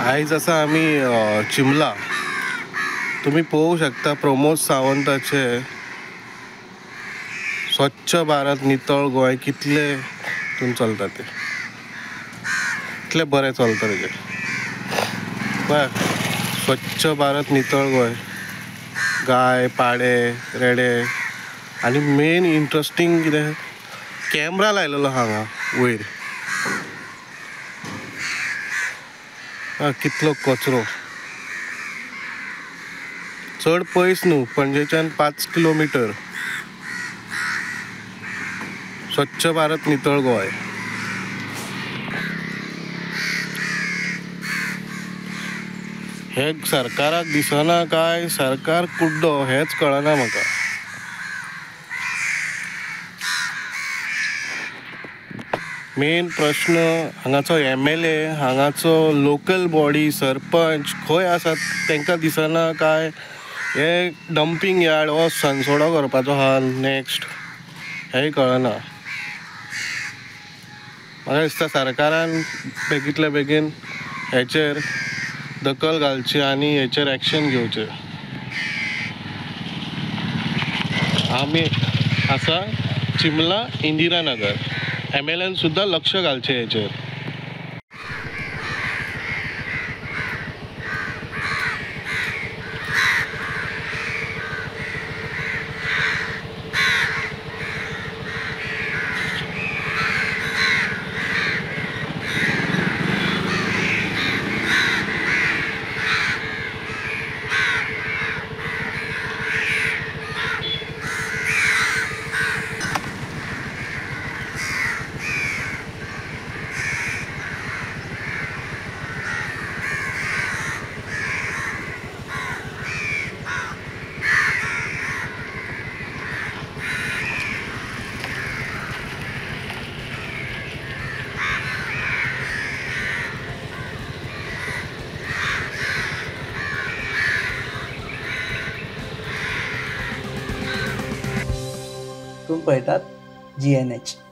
आयज आसा आमी चिंबला. तुम्ही पळोवंक शकता प्रमोद सावंताचे स्वच्छ भारत नितळ गोंय कितले चलता ते, कितले बरें चलता तेजे पळय. स्वच्छ भारत नितळ गोंय, गाय पाडे रेडे आनी मेन इंट्रस्टींग कितें कॅमरा लायलेलो हांगा वयर. कितलो कचरो. चड पयस न्हू, पणजेच्यान 5 किलोमिटर. स्वच्छ भारत नितळ गोंय. हे सरकाराक दिसना काय सरकार कुड्डो हेच कळना म्हाका. मेन प्रश्न हांगाचो MLA, हांगाचो लोकल बॉडी सरपंच खंय आसात तांकां दिसना काय. हे डंपिंग यार्ड हो संसोडो करपाचो आहा नेक्स्ट हेंय कळना. म्हाका दिसता सरकारान बेगींतल्या बेगीन हेचेर दखल घालची आनी हेचेर एक्शन घेवचें. आमी आसा चिंबला इंदिरानगर. MLAन सुद्दां लक्ष घालचें हेचेर. तुम्ही पळयतात GNH.